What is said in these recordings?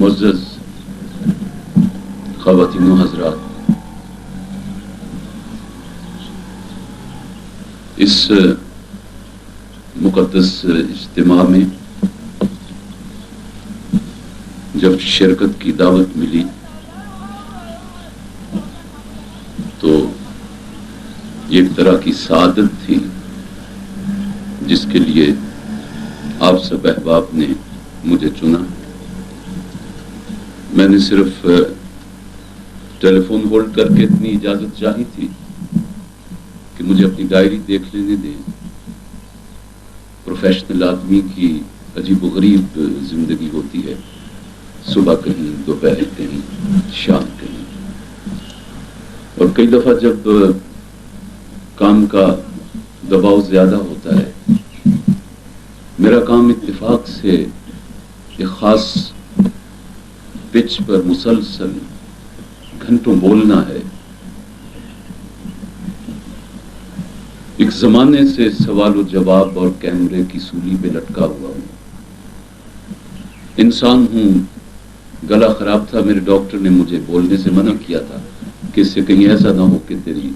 معزز خواتین و حضرات، اس مقدس اجتماع میں جب شرکت کی دعوت ملی تو یہ ایک طرح کی سعادت تھی جس کے لیے آپ سب احباب نے مجھے چنا۔ میں نے صرف ٹیلی فون ہولڈ کر کے اتنی اجازت چاہی تھی کہ مجھے اپنی ڈائری دیکھ لینے دیں۔ پروفیشنل آدمی کی عجیب و غریب زندگی ہوتی ہے، صبح کہیں، دوپہر کہیں، شام کہیں، اور کئی دفعہ جب کام کا دباؤ زیادہ ہوتا ہے، میرا کام اتفاق سے ایک خاص پچ پر مسلسل گھنٹوں بولنا ہے۔ ایک زمانے سے سوال و جواب اور کیمرے کی سولی پہ لٹکا ہوا ہوں۔ انسان ہوں، گلا خراب تھا، میرے ڈاکٹر نے مجھے بولنے سے منع کیا تھا کہ اس سے کہیں ایسا نہ ہو کہ تیری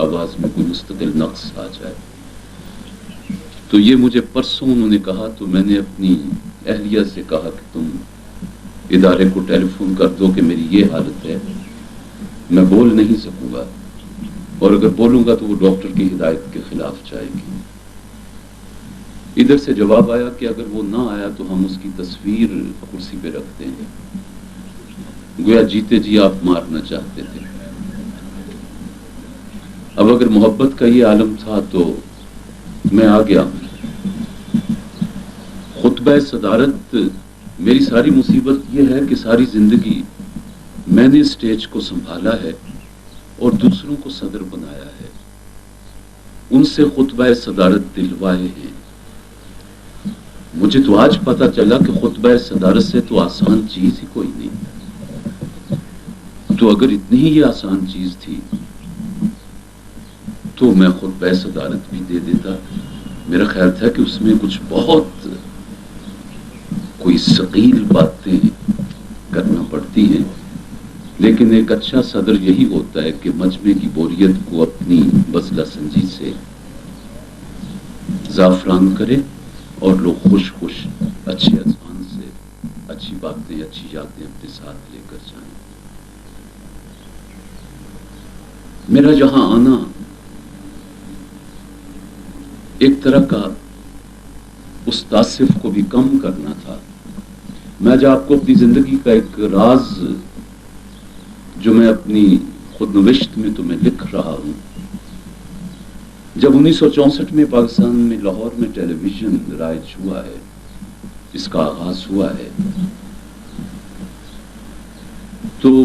آواز میں کوئی مستقل نقص آ جائے۔ تو یہ مجھے پرسوں انہوں نے کہا، تو میں نے اپنی اہلیہ سے کہا کہ تم ادارے کو ٹیلی فون کر دو کہ میری یہ حالت ہے، میں بول نہیں سکوں گا، اور اگر بولوں گا تو وہ ڈاکٹر کی ہدایت کے خلاف جائے گی۔ ادھر سے جواب آیا کہ اگر وہ نہ آیا تو ہم اس کی تصویر کرسی پہ رکھ دیں گے، گویا جیتے جی آپ مارنا چاہتے تھے۔ اب اگر محبت کا یہ عالم تھا تو میں آ گیا ہوں۔ خطبہ صدارت، میری ساری مصیبت یہ ہے کہ ساری زندگی میں نے اسٹیج کو سنبھالا ہے اور دوسروں کو صدر بنایا ہے، ان سے خطبہ صدارت دلوائے ہیں۔ مجھے تو آج پتا چلا کہ خطبہ صدارت سے تو آسان چیز ہی کوئی نہیں۔ تو اگر اتنی ہی یہ آسان چیز تھی تو میں خطبہ صدارت بھی دے دیتا۔ میرا خیال تھا کہ اس میں کچھ بہت کوئی ثقیل باتیں کرنا پڑتی ہیں، لیکن ایک اچھا صدر یہی ہوتا ہے کہ مجمع کی بوریت کو اپنی بزلہ سنجی سے زعفران کرے اور لوگ خوش خوش اچھے اذہان سے اچھی باتیں، اچھی یادیں اپنے ساتھ لے کر جائیں۔ میرا جہاں آنا ایک طرح کا اس تعصف کو بھی کم کرنا تھا۔ میں آج آپ کو اپنی زندگی کا ایک راز جو میں اپنی خود نوشت میں تمہیں لکھ رہا ہوں، جب 1964 میں پاکستان میں لاہور میں ٹیلی ویژن رائج ہوا ہے، اس کا آغاز ہوا ہے، تو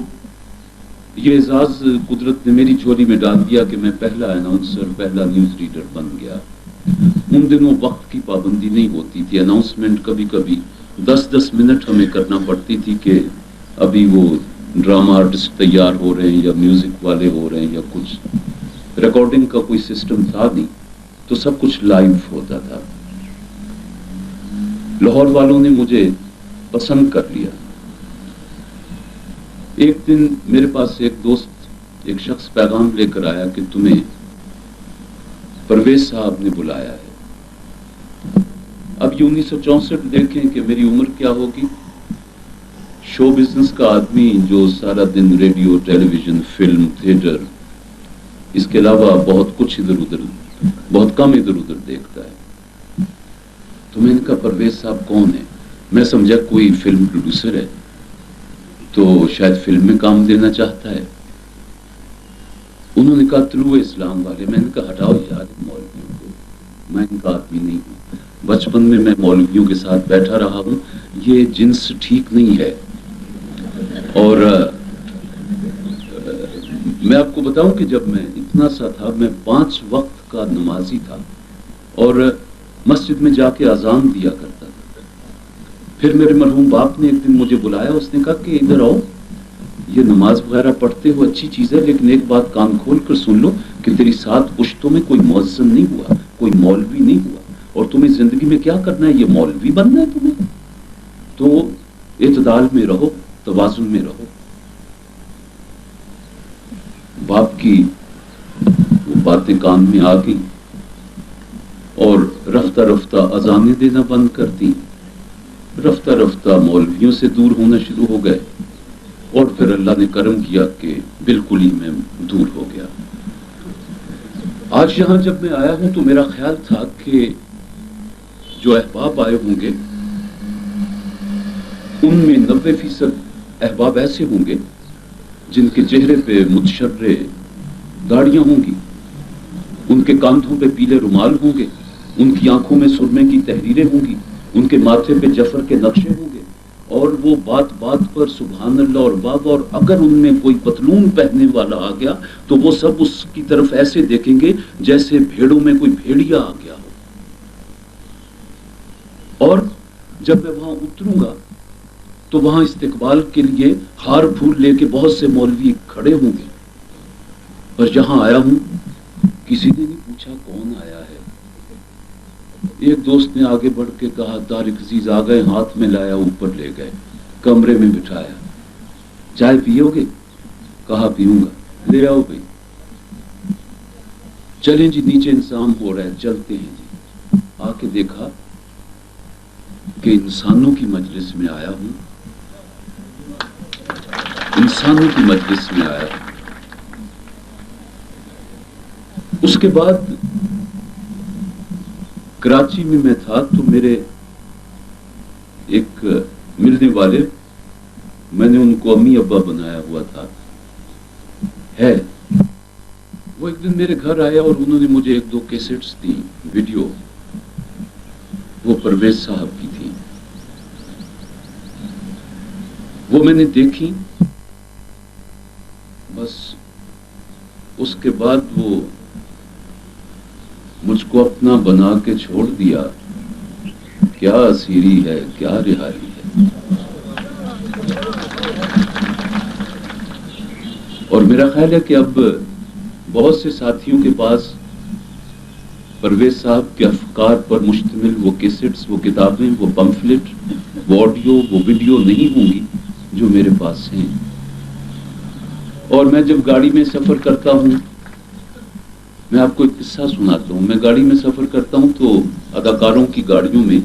یہ اعزاز قدرت نے میری جھولی میں ڈال دیا کہ میں پہلا اناؤنسر، پہلا نیوز ریڈر بن گیا۔ ان دنوں وقت کی پابندی نہیں ہوتی تھی، اناؤنسمنٹ کبھی کبھی 10-10 منٹ ہمیں کرنا پڑتی تھی کہ ابھی وہ ڈرامہ آرٹسٹ تیار ہو رہے ہیں یا میوزک والے ہو رہے ہیں یا کچھ، ریکارڈنگ کا کوئی سسٹم تھا نہیں، تو سب کچھ لائیو ہوتا تھا۔ لاہور والوں نے مجھے پسند کر لیا۔ ایک دن میرے پاس ایک دوست، ایک شخص پیغام لے کر آیا کہ تمہیں پرویز صاحب نے بلایا ہے۔ اب یہ 1964 دیکھیں کہ میری عمر کیا ہوگی۔ شو بزنس کا آدمی جو سارا دن ریڈیو، ٹیلی ویژن، فلم، تھیٹر، اس کے علاوہ بہت کچھ ادھر ادھر، بہت کم ادھر ادھر دیکھتا ہے۔ تو میں نے کہا پرویز صاحب کون ہے؟ میں سمجھا کوئی فلم پروڈیوسر ہے، تو شاید فلم میں کام دینا چاہتا ہے۔ انہوں نے کہا طلوع اسلام والے۔ میں نے کہا ہٹاؤ یار مولویوں کو، میں ان کا آدمی نہیں ہوں۔ بچپن میں میں مولویوں کے ساتھ بیٹھا رہا ہوں، یہ جنس ٹھیک نہیں ہے۔ اور میں آپ کو بتاؤں کہ جب میں اتنا سا تھا، میں 5 وقت کا نمازی تھا اور مسجد میں جا کے اذان دیا کرتا تھا۔ پھر میرے مرحوم باپ نے ایک دن مجھے بلایا، اس نے کہا کہ ادھر آؤ، یہ نماز وغیرہ پڑھتے ہو اچھی چیز ہے، لیکن ایک بات کان کھول کر سن لو کہ تیری 7 پشتوں میں کوئی مؤذن نہیں ہوا، کوئی مولوی نہیں ہوا، اور تمہیں زندگی میں کیا کرنا ہے؟ یہ مولوی بننا ہے تمہیں؟ تو اعتدال میں رہو، توازن میں رہو. باپ کی وہ باتیں کان میں آ گئی اور رفتہ رفتہ اذانیں دینا بند کر دی. رفتہ رفتہ مولویوں سے دور ہونا شروع ہو گئے اور پھر اللہ نے کرم کیا کہ بالکل ہی میں دور ہو گیا. آج یہاں جب میں آیا ہوں تو میرا خیال تھا کہ جو احباب آئے ہوں گے ان میں 90% احباب ایسے ہوں گے جن کے چہرے پہ متشرے داڑیاں ہوں گی، ان کے کاندھوں پہ پیلے رومال ہوں گے، ان کی آنکھوں میں سرمے کی تحریریں ہوں گی، ان کے ماتھے پہ جفر کے نقشے ہوں گے، اور وہ بات بات پر سبحان اللہ اور باب. اور اگر ان میں کوئی پتلون پہننے والا آ گیا تو وہ سب اس کی طرف ایسے دیکھیں گے جیسے بھیڑوں میں کوئی بھیڑیا آ گیا ہو. اور جب میں وہاں اتروں گا تو وہاں استقبال کے لیے ہار پھول لے کے بہت سے مولوی کھڑے ہوں گے. اور جہاں آیا ہوں کسی نے نہیں پوچھا کون آیا ہے. ایک دوست نے آگے بڑھ کے کہا طارق عزیز آ گئے، ہاتھ میں لایا، اوپر لے گئے، کمرے میں بٹھایا. چائے پیو گے؟ کہا پیوں گا. لے آؤ بھائی. چلیں جی نیچے انتظام ہو رہا ہے، چلتے ہیں جی. آ کے دیکھا کہ انسانوں کی مجلس میں آیا ہوں، انسانوں کی مجلس میں آیا ہوں. اس کے بعد کراچی میں تھا تو میرے ایک ملنے والے، میں نے ان کو امی ابا بنایا ہوا تھا ہے، وہ ایک دن میرے گھر آیا اور انہوں نے مجھے 1-2 کیسٹس دی ویڈیو. وہ پرویز صاحب کی تھی. وہ میں نے دیکھی. بس اس کے بعد وہ مجھ کو اپنا بنا کے چھوڑ دیا. کیا اسیری ہے، کیا رہائی ہے. اور میرا خیال ہے کہ اب بہت سے ساتھیوں کے پاس پرویز صاحب کے افکار پر مشتمل وہ کیسٹس، وہ کتابیں، وہ پمفلٹ، وہ آڈیو، وہ ویڈیو نہیں ہوں گی جو میرے پاس ہیں. اور میں جب گاڑی میں سفر کرتا ہوں، میں آپ کو ایک قصہ سناتا ہوں. میں گاڑی میں سفر کرتا ہوں تو اداکاروں کی گاڑیوں میں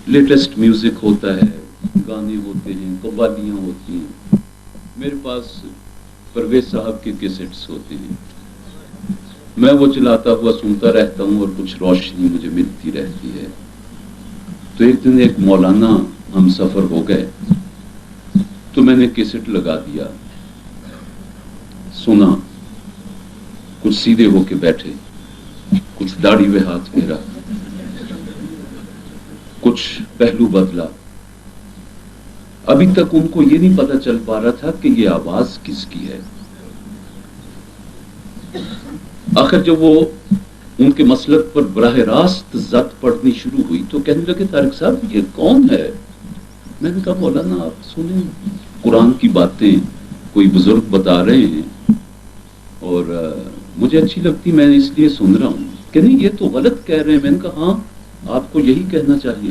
لیٹسٹ میوزک ہوتا ہے، گانے ہوتے ہیں، قوالیاں ہوتی ہیں. میرے پاس پرویز صاحب کے کیسٹس ہوتے ہیں. میں وہ چلاتا ہوا سنتا رہتا ہوں اور کچھ روشنی مجھے ملتی رہتی ہے. تو ایک دن ایک مولانا ہم سفر ہو گئے تو میں نے کیسٹ لگا دیا، سنا. کچھ سیدھے ہو کے بیٹھے، کچھ داڑھی میں ہاتھ پھیرا، کچھ پہلو بدلا. ابھی تک ان کو یہ نہیں پتا چل پا رہا تھا کہ یہ آواز کس کی ہے. آخر جب وہ ان کے مسلک پر براہ راست زد پڑنی شروع ہوئی تو کہنے لگے طارق صاحب یہ کون ہے؟ میں نے کہا مولانا آپ سنیں، قرآن کی باتیں کوئی بزرگ بتا رہے ہیں اور مجھے اچھی لگتی، میں اس لیے سن رہا ہوں. کہ نہیں یہ تو غلط کہہ رہے ہیں. میں نے کہا ہاں آپ کو یہی کہنا چاہیے،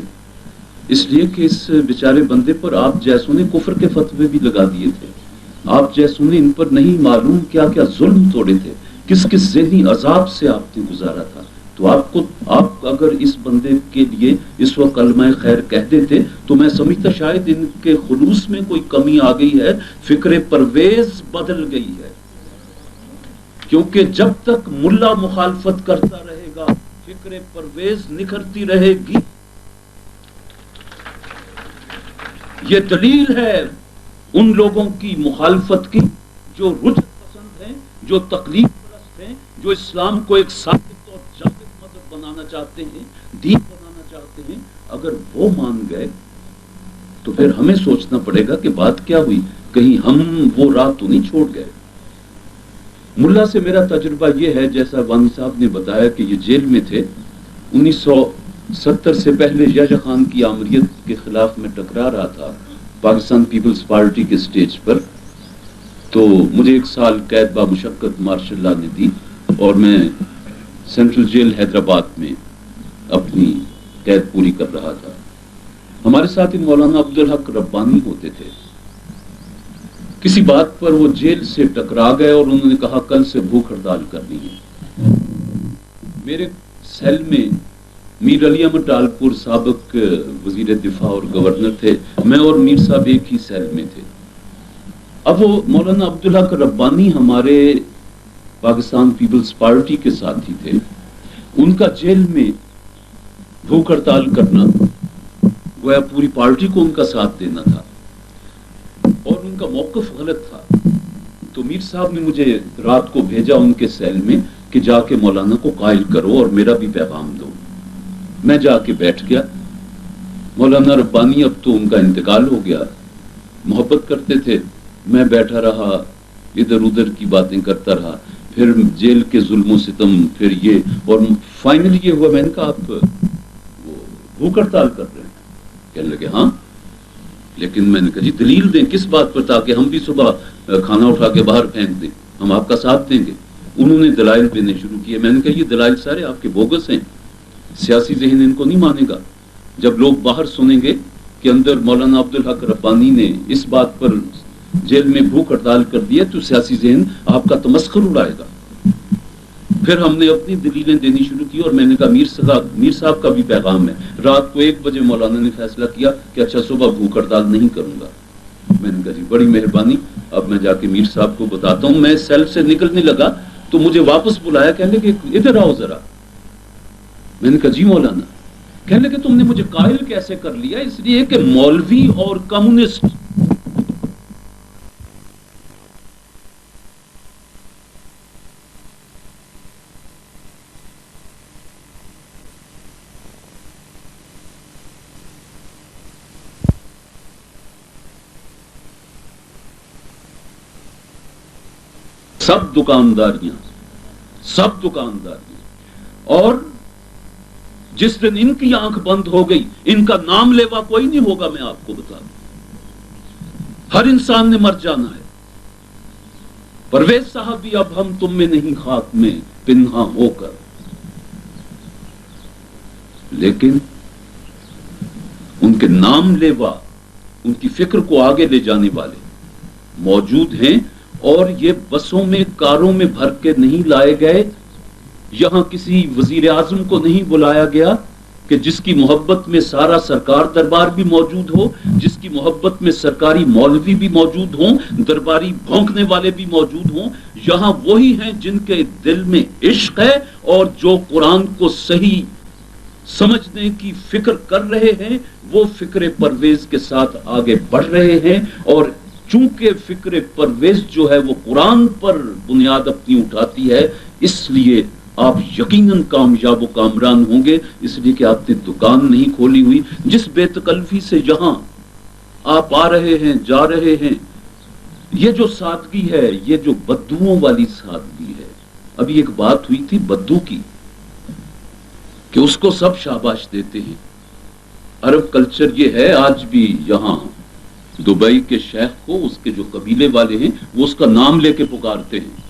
اس لیے کہ اس بیچارے بندے پر آپ جیسوں نے کفر کے فتوے بھی لگا دیے تھے. آپ جیسوں نے ان پر نہیں معلوم کیا کیا ظلم توڑے تھے، کس کس ذہنی عذاب سے آپ نے گزارا تھا. تو آپ اگر اس بندے کے لیے اس وقت کلمہ خیر کہہ دیتے تو میں سمجھتا شاید ان کے خلوص میں کوئی کمی آ گئی ہے، فکر پرویز بدل گئی ہے. کیونکہ جب تک ملا مخالفت کرتا رہے گا فکر پرویز نکھرتی رہے گی. یہ دلیل ہے ان لوگوں کی مخالفت کی جو رجحت پسند ہیں، جو تقلید پرست ہیں، جو اسلام کو ایک ثابت اور جامد مذہب بنانا چاہتے ہیں، دین بنانا چاہتے ہیں. اگر وہ مان گئے تو پھر ہمیں سوچنا پڑے گا کہ بات کیا ہوئی، کہیں ہم وہ راہ تو نہیں چھوڑ گئے. ملا سے میرا تجربہ یہ ہے، جیسا وانی صاحب نے بتایا کہ یہ جیل میں تھے. 1970 سے پہلے یحییٰ خان کی آمریت کے خلاف میں ٹکرا رہا تھا پاکستان پیپلز پارٹی کے سٹیج پر. تو مجھے 1 سال قید بامشقت مارشل لا نے دی اور میں سینٹرل جیل حیدرآباد میں اپنی قید پوری کر رہا تھا. ہمارے ساتھ مولانا عبدالحق ربانی ہوتے تھے. کسی بات پر وہ جیل سے ٹکرا گئے اور انہوں نے کہا کل سے بھوک ہڑتال کرنی ہے. میرے سیل میں میر علی احمد ٹالپور سابق وزیر دفاع اور گورنر تھے، میں اور میر صاحب ایک ہی سیل میں تھے. اب وہ مولانا عبدالحق ربانی ہمارے پاکستان پیپلز پارٹی کے ساتھی تھے. ان کا جیل میں بھوک ہڑتال کرنا گویا پوری پارٹی کو ان کا ساتھ دینا تھا اور ان کا موقف غلط تھا. تو میر صاحب نے مجھے رات کو بھیجا ان کے سیل میں کہ جا کے مولانا کو قائل کرو اور میرا بھی پیغام دو. میں جا کے بیٹھ گیا. مولانا ربانی اب تو ان کا انتقال ہو گیا، محبت کرتے تھے. میں بیٹھا رہا، ادھر ادھر کی باتیں کرتا رہا، پھر جیل کے ظلم و ستم، پھر یہ، اور فائنلی یہ ہوا. میں نے کہا آپ بھوک ہڑتال کر رہے ہیں؟ کہنے لگے ہاں. لیکن میں نے کہا جی دلیل دیں کس بات پر، تاکہ ہم بھی صبح کھانا اٹھا کے باہر پھینک دیں، ہم آپ کا ساتھ دیں گے. انہوں نے دلائل دینے شروع کیے. میں نے کہا یہ دلائل سارے آپ کے بوگس ہیں، سیاسی ذہن ان کو نہیں مانے گا. جب لوگ باہر سنیں گے کہ اندر مولانا عبدالحق ربانی نے اس بات پر جیل میں بھوک ہڑتال کر دیا تو سیاسی ذہن آپ کا تمسخر اڑائے گا. پھر ہم نے اپنی دلیلیں دینی شروع کی اور میں نے کہا میر صاحب کا بھی پیغام ہے. رات کو 1 بجے مولانا نے فیصلہ کیا کہ اچھا صبح بھوک ہڑتال نہیں کروں گا. میں نے کہا جی بڑی مہربانی، اب میں جا کے میر صاحب کو بتاتا ہوں. میں سیل سے نکلنے لگا تو مجھے واپس بلایا، کہنے کہ ادھر آؤ ذرا. میں نے کہا جی مولانا. کہنے کہ تم نے مجھے قائل کیسے کر لیا؟ اس لیے کہ مولوی اور کمیونسٹ سب دکانداریاں، اور جس دن ان کی آنکھ بند ہو گئی ان کا نام لیوا کوئی نہیں ہوگا. میں آپ کو بتا دوں ہر انسان نے مر جانا ہے. پرویز صاحب بھی اب ہم تم میں نہیں خاک میں پنہاں ہو کر، لیکن ان کے نام لیوا، ان کی فکر کو آگے لے جانے والے موجود ہیں. اور یہ بسوں میں کاروں میں بھر کے نہیں لائے گئے. یہاں کسی وزیر اعظم کو نہیں بلایا گیا کہ جس کی محبت میں سارا سرکار دربار بھی موجود ہو، جس کی محبت میں سرکاری مولوی بھی موجود ہوں، درباری بھونکنے والے بھی موجود ہوں. یہاں وہی ہیں جن کے دل میں عشق ہے اور جو قرآن کو صحیح سمجھنے کی فکر کر رہے ہیں، وہ فکر پرویز کے ساتھ آگے بڑھ رہے ہیں. اور چونکہ فکر پرویز جو ہے وہ قرآن پر بنیاد اپنی اٹھاتی ہے، اس لیے آپ یقیناً کامیاب و کامران ہوں گے. اس لیے کہ آپ نے دکان نہیں کھولی ہوئی. جس بے تکلفی سے یہاں آپ آ رہے ہیں، جا رہے ہیں، یہ جو سادگی ہے، یہ جو بدوؤں والی سادگی ہے. ابھی ایک بات ہوئی تھی بدو کی کہ اس کو سب شاباش دیتے ہیں. عرب کلچر یہ ہے آج بھی. یہاں دبئی کے شیخ کو اس کے جو قبیلے والے ہیں وہ اس کا نام لے کے پکارتے ہیں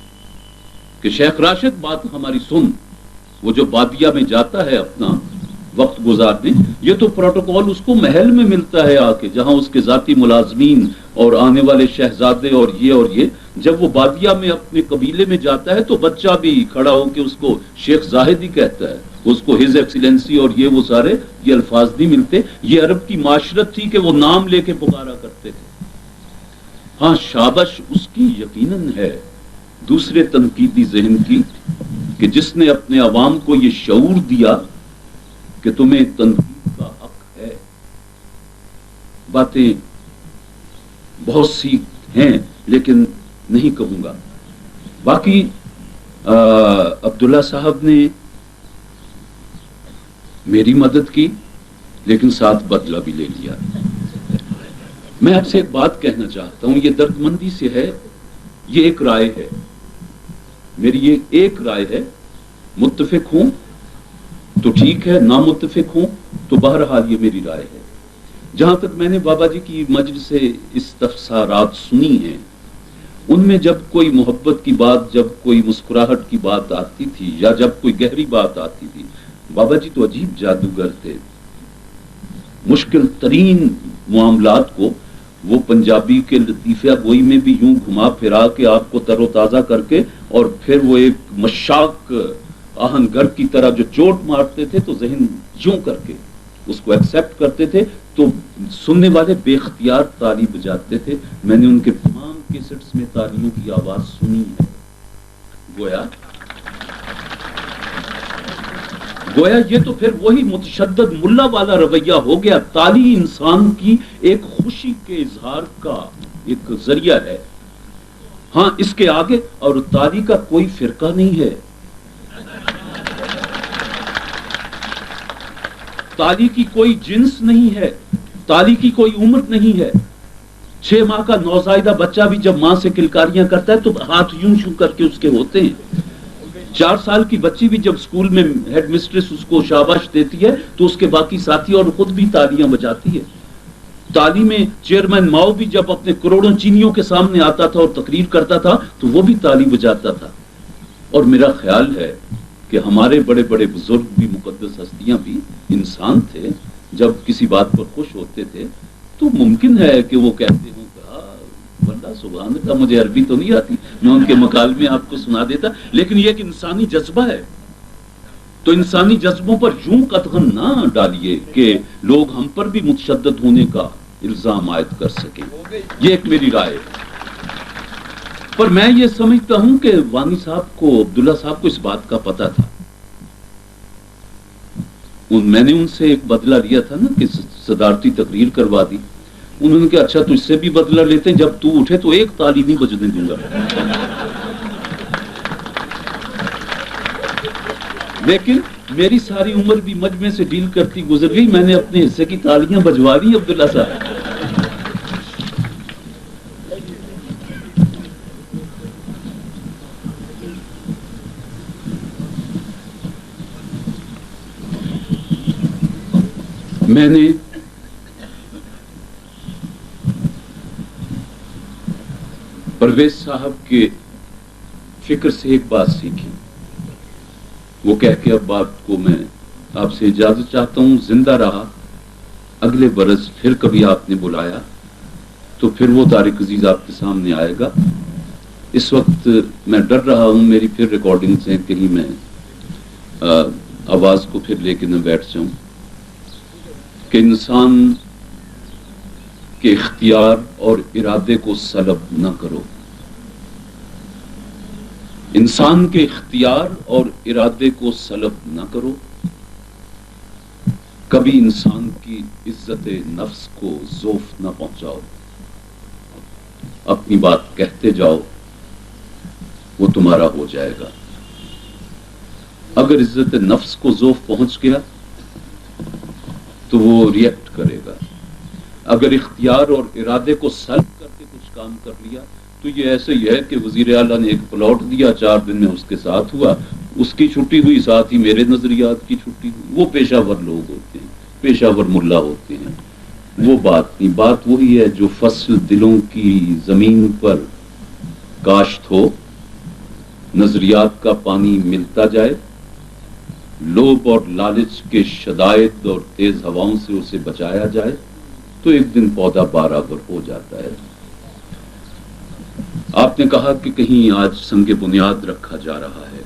کہ شیخ راشد بات ہماری سن. وہ جو بادیہ میں جاتا ہے اپنا وقت گزارنے، یہ تو پروٹوکول اس کو محل میں ملتا ہے آ کے، جہاں اس کے ذاتی ملازمین اور آنے والے شہزادے اور یہ. جب وہ بادیہ میں اپنے قبیلے میں جاتا ہے تو بچہ بھی کھڑا ہو کے اس کو شیخ زاہد ہی کہتا ہے. اس کو ہز ایکسیلنسی اور وہ سارے یہ الفاظ نہیں ملتے. یہ عرب کی معاشرت تھی کہ وہ نام لے کے پکارا کرتے تھے. ہاں شابش اس کی یقیناً ہے دوسرے تنقیدی ذہن کی کہ جس نے اپنے عوام کو یہ شعور دیا کہ تمہیں تنقید کا حق ہے. باتیں بہت سی ہیں لیکن نہیں کہوں گا. باقی عبداللہ صاحب نے میری مدد کی لیکن ساتھ بدلہ بھی لے لیا. میں آپ سے ایک بات کہنا چاہتا ہوں، یہ درد مندی سے ہے. یہ ایک رائے ہے میری، یہ ایک رائے ہے. متفق ہوں تو ٹھیک ہے، نامتفق ہوں تو بہرحال یہ میری رائے ہے. جہاں تک میں نے بابا جی کی مجلس سے استفسارات سنی ہیں، ان میں جب کوئی محبت کی بات، جب کوئی مسکراہٹ کی بات آتی تھی یا جب کوئی گہری بات آتی تھی، بابا جی تو عجیب جادوگر تھے. مشکل ترین معاملات کو وہ پنجابی کے لطیفہ گوئی میں بھی یوں گھما پھرا کے آپ کو تر و تازہ کر کے اور پھر وہ ایک مشاق آہنگر کی طرح جو چوٹ مارتے تھے تو ذہن یوں کر کے اس کو ایکسپٹ کرتے تھے تو سننے والے بے اختیار تالی بجاتے تھے. میں نے ان کے تمام کیسٹس میں تالیوں کی آواز سنی ہے. گویا یہ تو پھر وہی متشدد ملا والا رویہ ہو گیا. تالی انسان کی ایک خوشی کے اظہار کا ایک ذریعہ ہے. ہاں اس کے آگے اور تالی کا کوئی فرقہ نہیں ہے. تالی کی کوئی جنس نہیں ہے. تالی کی کوئی عمر نہیں ہے. 6 ماہ کا نوزائیدہ بچہ بھی جب ماں سے کلکاریاں کرتا ہے تو ہاتھ یوں شوں کر کے اس کے ہوتے ہیں. 4 سال کی بچی بھی جب سکول میں ہیڈ مسٹریس اس کو شاباش دیتی ہے تو اس کے باقی ساتھی اور خود بھی تالیاں بجاتی ہے. تالی میں چیئرمین ماؤ بھی جب اپنے کروڑوں چینیوں کے سامنے آتا تھا اور تقریر کرتا تھا تو وہ بھی تالی بجاتا تھا. اور میرا خیال ہے کہ ہمارے بڑے بڑے بزرگ بھی مقدس ہستیاں بھی انسان تھے. جب کسی بات پر خوش ہوتے تھے تو ممکن ہے کہ وہ کہتے ہوں بندہ سبحان اللہ, مجھے عربی تو نہیں آتی, میں ان کے مکالمے آپ کو سنا دیتا, لیکن یہ ایک انسانی جذبہ ہے. تو انسانی جذبوں پر یوں قدغن نہ ڈالیے کہ لوگ ہم پر بھی متشدد ہونے کا الزام عائد کر سکیں. یہ ایک میری رائے. پر میں یہ سمجھتا ہوں کہ وانی صاحب کو, عبداللہ صاحب کو اس بات کا پتہ تھا. میں نے ان سے ایک بدلہ لیا تھا نا کہ صدارتی تقریر کروا دی. انہوں نے کہا اچھا تو اس سے بھی بدلہ لیتے ہیں, جب تو اٹھے تو ایک تالی نہیں بجنے دوں گا. لیکن میری ساری عمر بھی مجمع سے ڈیل کرتی گزر گئی. میں نے اپنے حصے کی تالیاں بجوا دی عبداللہ صاحب. میں نے پرویز صاحب کے فکر سے ایک بات سیکھی. وہ کہہ کے اب آپ کو میں آپ سے اجازت چاہتا ہوں. زندہ رہا اگلے برس پھر کبھی آپ نے بلایا تو پھر وہ طارق عزیز آپ کے سامنے آئے گا. اس وقت میں ڈر رہا ہوں میری پھر ریکارڈنگ سے کہیں میں آواز کو پھر لے کے نہ بیٹھ جاؤں کہ انسان کے اختیار اور ارادے کو سلب نہ کرو. انسان کے اختیار اور ارادے کو سلب نہ کرو. کبھی انسان کی عزت نفس کو ضعف نہ پہنچاؤ. اپنی بات کہتے جاؤ, وہ تمہارا ہو جائے گا. اگر عزت نفس کو ضعف پہنچ گیا تو وہ ریئیکٹ کرے گا. اگر اختیار اور ارادے کو سلب کر کے کچھ کام کر لیا تو یہ ایسے ہی ہے کہ وزیر اعلیٰ نے ایک پلاٹ دیا, 4 دن میں اس کے ساتھ ہوا, اس کی چھٹی ہوئی, ساتھ ہی میرے نظریات کی چھٹی ہوئی. وہ پیشہ ور لوگ ہوتے ہیں, پیشہ ور ملا ہوتے ہیں. وہ بات نہیں. بات وہی ہے جو فصل دلوں کی زمین پر کاشت ہو, نظریات کا پانی ملتا جائے, لوب اور لالچ کے شدائد اور تیز ہواؤں سے اسے بچایا جائے تو ایک دن پودا برابر ہو جاتا ہے. آپ نے کہا کہ کہیں آج سنگ بنیاد رکھا جا رہا ہے.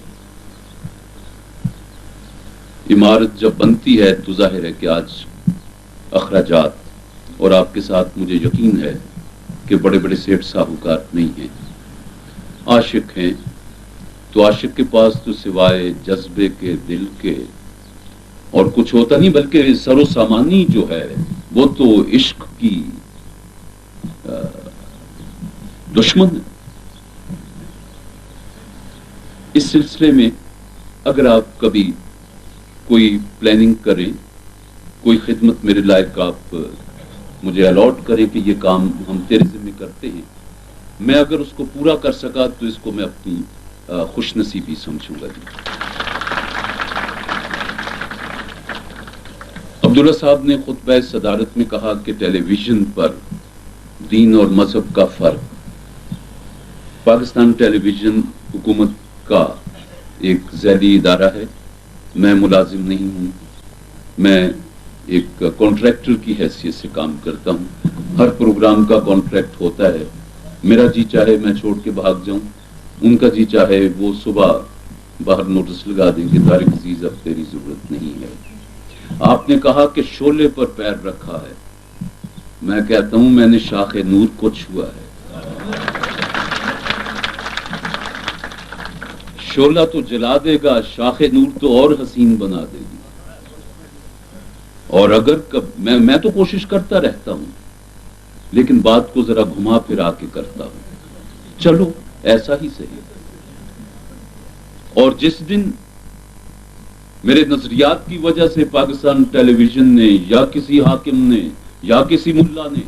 عمارت جب بنتی ہے تو ظاہر ہے کہ آج اخراجات, اور آپ کے ساتھ مجھے یقین ہے کہ بڑے بڑے سیٹ ساہوکار نہیں ہیں, عاشق ہیں. تو عاشق کے پاس تو سوائے جذبے کے, دل کے اور کچھ ہوتا نہیں, بلکہ سر و سامانی جو ہے وہ تو عشق کی دشمن ہے. اس سلسلے میں اگر آپ کبھی کوئی پلاننگ کریں, کوئی خدمت میرے لائق آپ مجھے الاٹ کریں کہ یہ کام ہم تیرے ذمہ کرتے ہیں, میں اگر اس کو پورا کر سکا تو اس کو میں اپنی خوش نصیبی سمجھوں گا. عبداللہ صاحب نے خطبہ صدارت میں کہا کہ ٹیلی ویژن پر دین اور مذہب کا فرق. پاکستان ٹیلی ویژن حکومت کا ایک ذیلی ادارہ ہے. میں ملازم نہیں ہوں, میں ایک کانٹریکٹر کی حیثیت سے کام کرتا ہوں. ہر پروگرام کا کانٹریکٹ ہوتا ہے. میرا جی چاہے میں چھوڑ کے بھاگ جاؤں, ان کا جی چاہے وہ صبح باہر نوٹس لگا دیں کہ طارق عزیز اب تیری ضرورت نہیں ہے. آپ نے کہا کہ شعلے پر پیر رکھا ہے, میں کہتا ہوں میں نے شاخ نور کو چھوا ہے. شعلہ تو جلا دے گا, شاخ نور تو اور حسین بنا دے گی. اور اگر میں تو کوشش کرتا رہتا ہوں, لیکن بات کو ذرا گھما پھرا کے کرتا ہوں. چلو ایسا ہی صحیح. اور جس دن میرے نظریات کی وجہ سے پاکستان ٹیلی ویژن نے یا کسی حاکم نے یا کسی ملا نے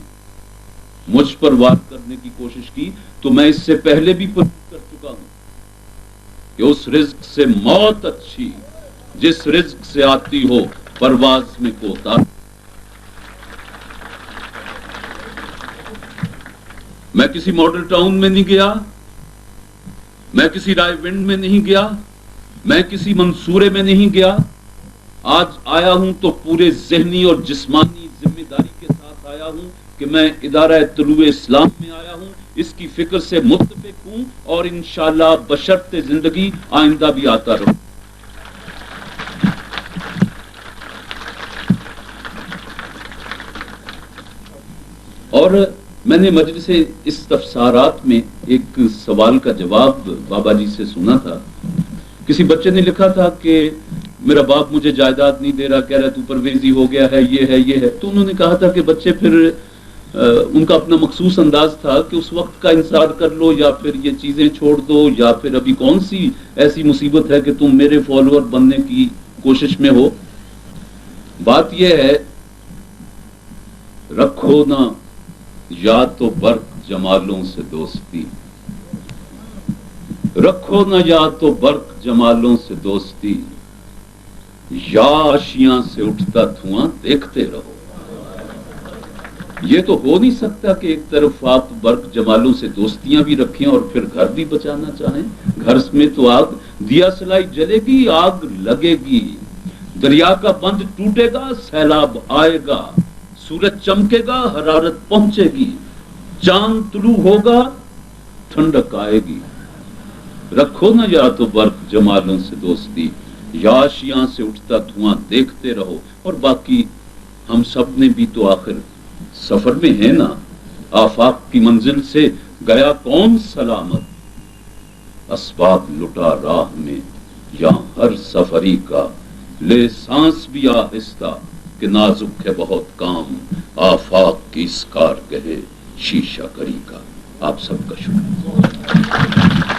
مجھ پر وار کرنے کی کوشش کی, تو میں اس سے پہلے بھی کر چکا ہوں کہ اس رزق سے موت اچھی جس رزق سے آتی ہو پرواز میں کوتا. میں کسی ماڈل ٹاؤن میں نہیں گیا, میں کسی رائے ونڈ میں نہیں گیا, میں کسی منصورے میں نہیں گیا. آج آیا ہوں تو پورے ذہنی اور جسمانی ذمہ داری کے ساتھ آیا ہوں کہ میں ادارہ طلوع اسلام میں آیا ہوں, اس کی فکر سے متفق ہوں اور انشاءاللہ بشرط زندگی آئندہ بھی آتا رہوں. اور میں نے مجلس استفسارات میں ایک سوال کا جواب بابا جی سے سنا تھا. کسی بچے نے لکھا تھا کہ میرا باپ مجھے جائیداد نہیں دے رہا, کہہ رہا تو پرویزی ہو گیا ہے, یہ ہے یہ ہے. تو انہوں نے کہا تھا کہ بچے پھر ان کا اپنا مخصوص انداز تھا کہ اس وقت کا انتظار کر لو یا پھر یہ چیزیں چھوڑ دو, یا پھر ابھی کون سی ایسی مصیبت ہے کہ تم میرے فالوور بننے کی کوشش میں ہو. بات یہ ہے, رکھو نہ یا تو برق جمالوں سے دوستی, رکھو نہ یا تو برق جمالوں سے دوستی, یا اشیاں سے اٹھتا دھواں دیکھتے رہو. یہ تو ہو نہیں سکتا کہ ایک طرف آپ برق جمالوں سے دوستیاں بھی رکھیں اور پھر گھر بھی بچانا چاہیں. گھر میں تو آگ, دیا سلائی جلے گی, آگ لگے گی, دریا کا بند ٹوٹے گا, سیلاب آئے گا, سورج چمکے گا, حرارت پہنچے گی, چاند طلوع ہوگا, ٹھنڈک آئے گی. رکھو نہ یا تو برق جمالوں سے دوستی, یا اشیاں سے اٹھتا دھواں دیکھتے رہو. اور باقی ہم سب نے بھی تو آخر سفر میں ہے نا, آفاق کی منزل سے گیا کون سلامت, اسباب لٹا راہ میں یہاں ہر سفری کا, لے سانس بھی آہستہ کہ نازک ہے بہت کام, آفاق کی اس کارگہ شیشہ کری کا. آپ سب کا شکریہ.